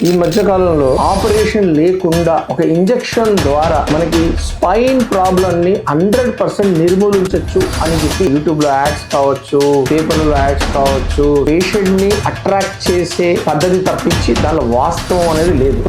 ఈ మధ్య కాలంలో ఆపరేషన్ లేకుండా ఒక ఇంజెక్షన్ ద్వారా మనకి స్పైన్ ప్రాబ్లం ని 100% నిర్మూలించవచ్చు అని చెప్పి యూట్యూబ్ లో యాడ్స్ కావచ్చు, పేపర్లో యాడ్స్ కావచ్చు, పేషెంట్ ని అట్రాక్ట్ చేసే పద్ధతి తప్పించి దానిలో వాస్తవం అనేది లేదు.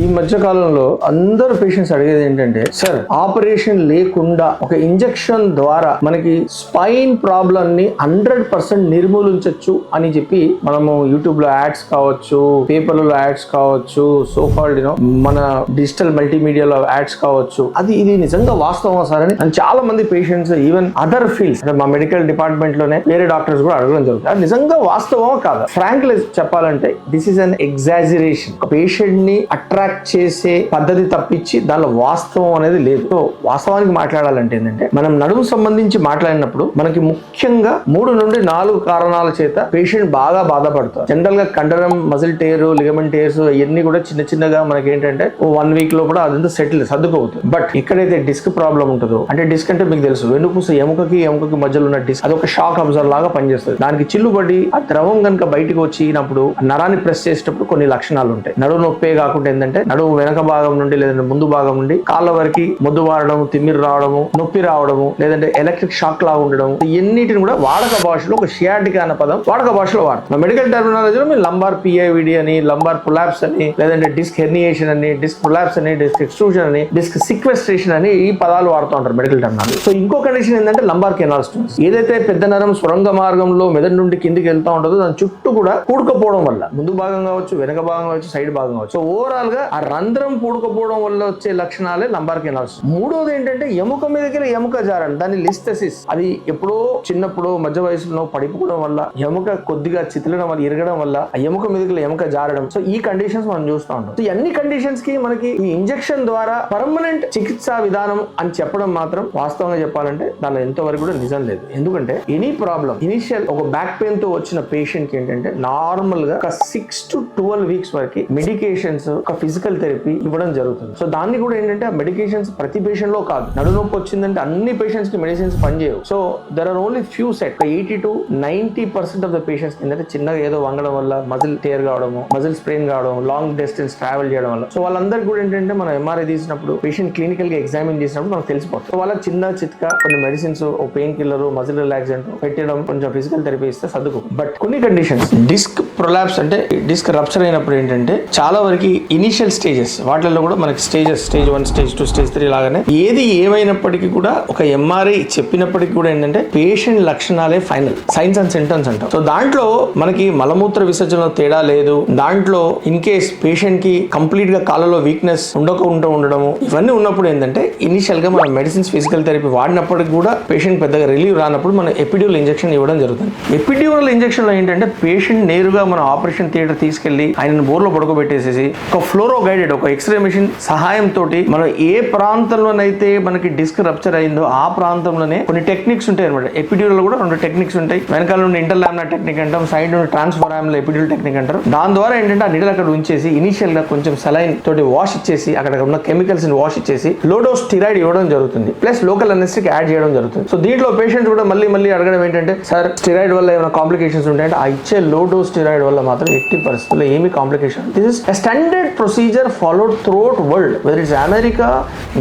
ఈ మధ్య కాలంలో అందరు పేషెంట్స్ అడిగేది ఏంటంటే, సార్ ఆపరేషన్ లేకుండా ఒక ఇంజెక్షన్ ద్వారా మనకి స్పైన్ ప్రాబ్లం ని 100% నిర్మూలించవచ్చు అని చెప్పి మనము యూట్యూబ్ లో యాడ్స్ కావచ్చు, పేపర్లలో యాడ్స్ కావచ్చు, సోకాల్డ్ మన డిజిటల్ మల్టీమీడియాలో యాడ్స్ కావచ్చు, ఇది నిజంగా వాస్తవం సార్ అని చాలా మంది పేషెంట్స్, ఈవెన్ అదర్ ఫీల్డ్స్ అంటే మా మెడికల్ డిపార్ట్మెంట్ లోనే వేరే డాక్టర్స్ కూడా అడగడం జరుగుతుంది. అది నిజంగా వాస్తవమా కాదా? ఫ్రాంక్లీ చెప్పాలంటే this is an exaggeration. Patient ని అట్రాక్ట్ చేసే పద్ధతి తప్పించి దానిలో వాస్తవం అనేది లేదు. సో వాస్తవానికి మాట్లాడాలంటే ఏంటంటే, మనం నడుము సంబంధించి మాట్లాడినప్పుడు మనకి ముఖ్యంగా 3 నుండి 4 కారణాల చేత పేషెంట్ బాగా బాధపడతారు. జనరల్ గా కండరం మజిల్ టేర్, లిగమెంట్ టేర్స్ ఇవన్నీ కూడా చిన్నగా మనకి ఏంటంటే 1 వీక్ లో కూడా అదంతా సర్దుకోవుతుంది. బట్ ఎక్కడైతే డిస్క్ ప్రాబ్లం ఉంటుందో, అంటే డిస్క్ అంటే మీకు తెలుసు, వెన్నుపూస ఎముకకి మధ్యలో ఉన్న డిస్క్, అదొక షాక్ అబ్జర్వర్ లాగా పనిచేస్తుంది. దానికి చిల్లుబడి ఆ ద్రవం కనుక బయటకు వచ్చినప్పుడు నరాన్ని ప్రెస్ చేసేటప్పుడు కొన్ని లక్షణాలు ఉంటాయి. నడుము నొప్పే కాకుండా ఏంటంటే, నడుము వెనక భాగం నుండి లేదంటే ముందు భాగం నుండి కాళ్ళ వరకు మొద్దు వారడం, తిమ్మిరి రావడము, నొప్పి రావడము, లేదంటే ఎలక్ట్రిక్ షాక్ లాగా ఉండడం, ఇవన్నిటిని కూడా వాడక భాషలో ఒక షియాటిక్ అనే పదం వాడక భాషలో వాడతాం. మెడికల్ టెర్మినాలజీలో మీరు లంబార్ పిఐవిడి అని, లంబార్ ప్రొలాప్స్ అని, లేదంటే డిస్క్ హెర్నియేషన్ అని, డిస్క్ ప్రొలాప్స్ అని, డిస్క్ ఎక్స్ట్రూజన్ అని, డిస్క్ సిక్వెస్ట్రేషన్ అని ఈ పదాలు వాడుతూ ఉంటారు మెడికల్ టెర్మినాలజీ. సో ఇంకో కండిషన్ ఏంటంటే లంబార్ కెనాల్ స్టోన్స్. ఏదైతే పెద్ద నరం సొరంగ మార్గంలో మెదడు నుండి కిందికి వెళ్తా ఉంటుందో దాని చుట్టూ కూడా పూడుకపోవడం వల్ల, ముందు భాగం కావచ్చు, వెనక భాగం కావచ్చు, సైడ్ భాగం కావచ్చు, సో ఓవరాల్ గా ఆ రంధ్రం పూడుకపోవడం వల్ల వచ్చే లక్షణాలే లంబార్ కెనాల్స్. మూడోది ఏంటంటే ఎముక మీదకి ఎముక జారడం, దాన్ని లిస్థెసిస్. అది ఎప్పుడో చిన్నప్పుడు మధ్య వయసులో పడిపోవడం వల్ల ఎముక కొద్దిగా చితిలడం వల్ల, ఇరగడం వల్ల ఆ ఎముక మీదకి ఎముక జారడం. సో ఈ కండిషన్స్ మనం చూస్తూ ఉంటాం. సో ఈ అన్ని కండిషన్స్ కి మనకి ఈ ఇంజెక్షన్ ద్వారా పర్మనెంట్ చికిత్సా విధానం అని చెప్పడం మాత్రం వాస్తవంగా చెప్పాలంటే దానిలో ఎంతవరకు కూడా నిజం లేదు. ఎందుకంటే ఎనీ ప్రాబ్లం ఇనిషియల్ ఒక బ్యాక్ పెయిన్ తో వచ్చిన పేషెంట్ కి ఏంటంటే నార్మల్ గా ఒక 6 to 12 వీక్స్ వరకు మెడికేషన్స్, ఒక ఫిజికల్ థెరపీ ఇవ్వడం జరుగుతుంది. సో దాన్ని కూడా ఏంటంటే ఆ మెడికేషన్స్ ప్రతి పేషెంట్ లో కాదు. నడునొప్పి వచ్చిందంటే అన్ని పేషెంట్స్ కి మెడిసిన్స్ పనిచేయవు. So there are only few set. 80 to 90% of the patients ఏంటంటే చిన్నగా ఏదో వంగడం వల్ల మజిల్ టేర్ కావడము, మజిల్ స్ప్రెయిన్ కావడం, లాంగ్ డిస్టెన్స్ ట్రావెల్ చేయడం వల్ల, సో వాళ్ళందరికీ కూడా ఏంటంటే మనం ఎంఆర్ఐ తీసినప్పుడు, పేషెంట్ క్లినికల్ గా ఎగ్జామిన్ చేసినప్పుడు మనకు తెలిసిపోతుంది. సో వాళ్ళకి చిన్న చిత్కా కొన్ని మెడిసిన్స్, ఓ పెయిన్ కిల్లర్, మజిల్ రిలాక్సెంట్ పెట్టడం, కొంచెం ఫిజికల్ థెరపీ ఇస్తే సర్దుకో. బట్ కొన్ని కండిషన్స్ డిస్క్ ప్రొలాప్స్ అంటే డిస్క్ రప్చర్ అయినప్పుడు ఏంటంటే చాలా వరకు ఇనిషియల్ స్టేజెస్ వాటిల్లో కూడా మనకి స్టేజ్ 1, స్టేజ్ 2, స్టేజ్ 3 లాగానే ఏది ఏమైనప్పటికీ కూడా ఒక ఎంఆర్ఐ చెప్పినప్పటికీ కూడా ఏంటంటే పేషెంట్ లక్షణాలే ఫైనల్, సైన్స్ అండ్ సింటమ్స్ అంటాం. సో దాంట్లో మనకి మలమూత్ర విసర్జనలో తేడా లేదు, దాంట్లో ఇన్ కేస్ పేషెంట్ కి కంప్లీట్ గా కాళ్ళలో వీక్నెస్ ఉండడము, ఇవన్నీ ఉన్నప్పుడు ఏంటంటే ఇనిషియల్ గా మనం మెడిసిన్స్, ఫిజికల్ థెరపీ వాడినప్పటికి కూడా పేషెంట్ పెద్దగా రిలీవ్ రానప్పుడు మనం ఎపిడ్యూరల్ ఇంజెక్షన్ ఇవ్వడం జరుగుతుంది. ఎపిడ్యూరల్ ఇంజెక్షన్ లో ఏంటంటే పేషెంట్ నేరుగా మనం ఆపరేషన్ థియేటర్ తీసుకెళ్లి ఆయనను బోర్లో పడుకోబెట్టేసేసి ఒక ఫ్లోరో గైడెడ్ ఒక ఎక్స్రే మెషిన్ సహాయంతో మనం ఏ ప్రాంతంలోనైతే మనకి డిస్క్ రప్చర్ అయిందో ఆ ప్రాంతంలోనే కొన్ని టెక్నిక్స్ ఉంటాయి అనమాట. ఎపిడ్యూరల్ కూడా 2 టెక్నిక్స్ ఉంటాయి. వెనకాల నుండి ఇంటర్లామినర్ టెక్నిక్ అంటాం, సైడ్ నుండి ట్రాన్స్ఫోరామినల్ ఎపిడ్యూరల్ టెక్నిక్ అంటారు. దాని ద్వారా ఏంటంటే ఆ నీడలు అక్కడ ఉంచేసి ఇనిషియల్ గా కొంచెం సెలైన్ తోటి వాష్ ఇచ్చేసి, అక్కడ ఉన్న కెమికల్స్ ని వాష్ ఇచ్చేసి లో డోస్ స్టిరాయిడ్ ఇవ్వడం జరుగుతుంది. ప్లస్ లోకల్ అనెస్థెటిక్ యాడ్ చేయడం జరుగుతుంది. సో దీంట్లో పేషెంట్స్ కూడా మళ్ళీ అడగడం ఏంటంటే, సార్ స్టిరాయిడ్ వల్ల ఏమైనా కాంప్లికేషన్స్ ఉంటాయంటే, ఆ ఇచ్చే లో డోస్ స్టిరాయిడ్ వల్ల మాత్రం ఎట్టి పరిస్థితుల్లో ఏమి complication. This is a standard procedure followed throughout world, whether it's America,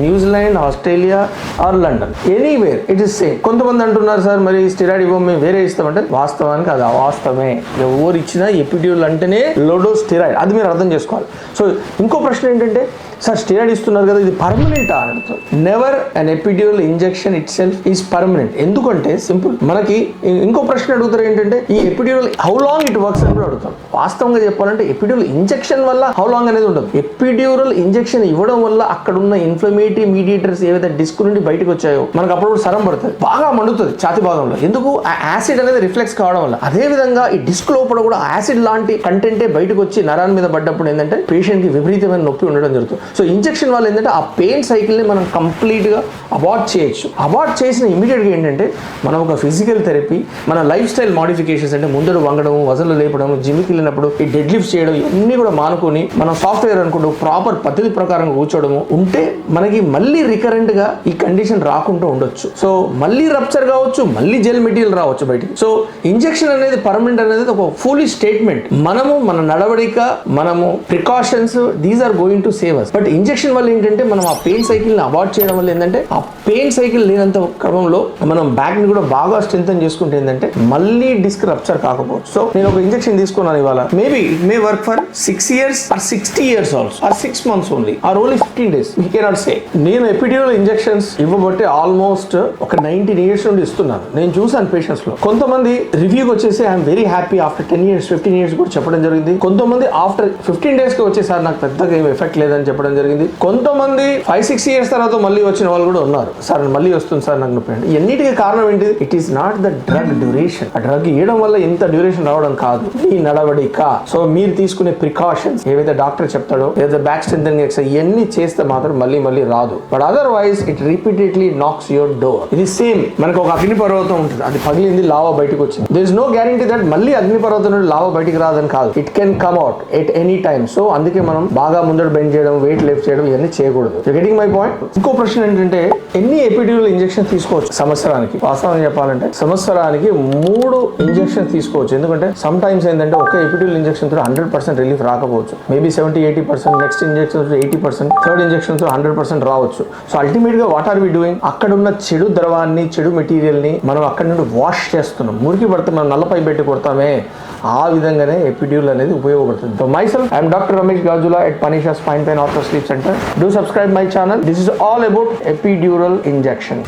New Zealand, Australia or London, anywhere it is same. కొంతమంది అంటున్నారు, సార్ మరి స్టెరాయిడ్ ఇవ్వం, మేము వేరే ఇస్తామంటే వాస్తవానికి అది అవాస్తవమే. ఎవరు ఇచ్చినా ఎపిడ్యూరల్ అంటేనే లో డోస్ స్టెరాయిడ్, అది మీరు అర్థం చేసుకోవాలి. సో ఇంకో ప్రశ్న ఏంటంటే, సార్ స్టెరాయిడ్ ఇస్తున్నారు కదా, ఇది పర్మనెంటా అని అడుగుతారు. Never an epidural injection it self is permanent. ఎందుకంటే సింపుల్, మనకి ఇంకో ప్రశ్న అడుగుతారు ఏంటంటే, ఈ epidural how long it works అని కూడా అడుగుతాం. వాస్తవంగా చెప్పాలంటే ఎపిడ్యూరల్ ఇంజెక్షన్ వల్ల హౌ లాంగ్ అనేది ఉండదు. ఎపిడ్యూరల్ ఇంజెక్షన్ ఇవ్వడం వల్ల అక్కడ ఉన్న ఇన్ఫ్లమేటరీ మీడియేటర్స్ ఏవైతే డిస్క్ నుండి బయటకు వచ్చాయో మనకు అప్పుడు సరం పడుతుంది, బాగా మండుతుంది ఛాతి భాగంలో. ఎందుకు? ఆ యాసిడ్ అనేది రిఫ్లెక్స్ కావడం వల్ల. అదే విధంగా ఈ డిస్క్ లోపల కూడా యాసిడ్ లాంటి కంటెంటే బయటకు వచ్చి నరాన్ని మీద పడ్డప్పుడు ఏంటంటే పేషెంట్ కి విపరీతమైన నొప్పి ఉండడం జరుగుతుంది. సో ఇంజెక్షన్ వల్ల ఏంటంటే ఆ పెయిన్ సైకిల్ ని మనం కంప్లీట్ గా అబార్ట్ చేయొచ్చు. అబార్ట్ చేసిన ఇమీడియట్ గా ఏంటంటే మనం ఒక ఫిజికల్ థెరపీ, మన లైఫ్ స్టైల్ మోడిఫికేషన్స్, అంటే ముందడు వంగడం, వజన్లు లేపడం, జిమ్కి వెళ్ళినప్పుడు ఈ డెడ్ లిఫ్ట్ లిఫ్ట్ చేయడం ఇవన్నీ కూడా మానుకొని మనం సాఫ్ట్వేర్ అనుకుంటూ ప్రాపర్ పద్ధతి ప్రకారం కూర్చోవడము ఉంటే మనకి మళ్ళీ రికరెంట్ గా ఈ కండిషన్ రాకుండా ఉండొచ్చు. సో మళ్ళీ రప్చర్ కావచ్చు, మళ్ళీ జెల్ మెటీరియల్ రావచ్చు బయటికి. సో ఇంజెక్షన్ అనేది పర్మనెంట్ అనేది ఒక ఫూలిష్ స్టేట్మెంట్. మనము మన నడవడిక, మనము precautions, these are going to save us. But injection వల్ల ఏంటంటే మనం ఆ పెయిన్ సైకిల్ ని అవాయిడ్ చేయడం వల్ల ఏంటంటే ఆ పెయిన్ సైకిల్ లేనంత క్రమంలో మనం బ్యాక్ ని కూడా బాగా స్ట్రెంథెన్ చేసుకుంటే ఏంటంటే మళ్ళీ డిస్క్ రప్చర్ కాకపోవచ్చు. సో నేను ఒక ఇంజెక్షన్ తీసుకున్నాను ఇవాళ, maybe it may work for 6 years or 60 years also or 6 months only or only 15 days. We cannot say. నేను ఎపిడ్యూరల్ ఇంజెక్షన్స్ ఇవ్వబట్టి ఆల్మోస్ట్ ఒక 19 years నుండి ఇస్తున్నాను. నేను చూసాను పేషెంట్స్ లో కొంతమంది రివ్యూకి వచ్చేసి I'm very happy after 10 years 15 years కూడా చెప్పడం జరిగింది. కొంతమంది ఆఫ్టర్ 15 days కి వచ్చేసారి నాకు పెద్దగా ఏం ఎఫెక్ట్ లేదని చెప్పడం జరిగింది. కొంతమంది 5-6 years తర్వాత మళ్ళీ వచ్చిన వాళ్ళు కూడా ఉన్నారు. సార్ మళ్ళీ వస్తుంది సార్ నాకు నొప్పి. ఎన్నిటికీ కారణం ఏంటి? It is not the drug duration. ఆ డ్రగ్ ఇవ్వడం వల్ల ఇంత డ్యూరేషన్ రావడం కాదు, ఈ నడవడిక. సో మీరు తీసుకునే ప్రికాషన్స్ ఏవైతే డాక్టర్ చెప్తాడో, ఏదైతే బ్యాక్ స్ట్రెంథెనింగ్ ఎక్సర్సైజ్ ఇవన్నీ చేస్తే మాత్రం మళ్ళీ రాదు. But otherwise it repeatedly knocks your door. ఇది సేమ్ మనకు ఒక అగ్నిపర్వతం ఉంటుంది, అది పగిలింది, లావా బయటకు వచ్చింది. There is no guarantee that మళ్ళీ అగ్నిపర్వతం నుండి లావా బయటికి రాదని కాదు. It can come out at any time. So అందుకే మనం బాగా ముందర బెండ్ చేయడం, వెయిట్ లిఫ్ట్ చేయడం ఇవన్నీ చేయకూడదు. Getting my point. ఇంకో ప్రశ్న ఏంటంటే ఎన్ని ఎపిడ్యూరల్ ఇంజెక్షన్ తీసుకోవచ్చు సంవత్సరానికి? వాస్తవం చెప్పాలంటే సంవత్సరానికి 3 ఇంజెక్షన్ తీసుకోవచ్చు. ఎందుకంటే సమ్ టైమ్స్ ఏంటంటే ఒక ఎపిడ్యూరల్ ఇంజెక్షన్ తో 100% రిలీఫ్ రాకపోవచ్చు. Maybe 70-80%, next injection 80%, third injection తో 100% రావచ్చు. సో అల్టిమేట్ గా వాట్ ఆర్ వి డూయింగ్? అక్కడ ఉన్న చెడు ద్రవాన్ని, చెడు మెటీరియల్ ని మనం అక్కడ నుండి వాష్ చేస్తున్నాం. మురికి పడితే మనం నల్లపై పెట్టి కొడతామే, ఆ విధంగానే ఎపిడ్యూరల్ అనేది ఉపయోగపడుతుంది. So my self I'm doctor Ramesh Gajula at Panisha Spine Pain Ortho Sleep Center. Do subscribe my channel. This is all about epidural injection.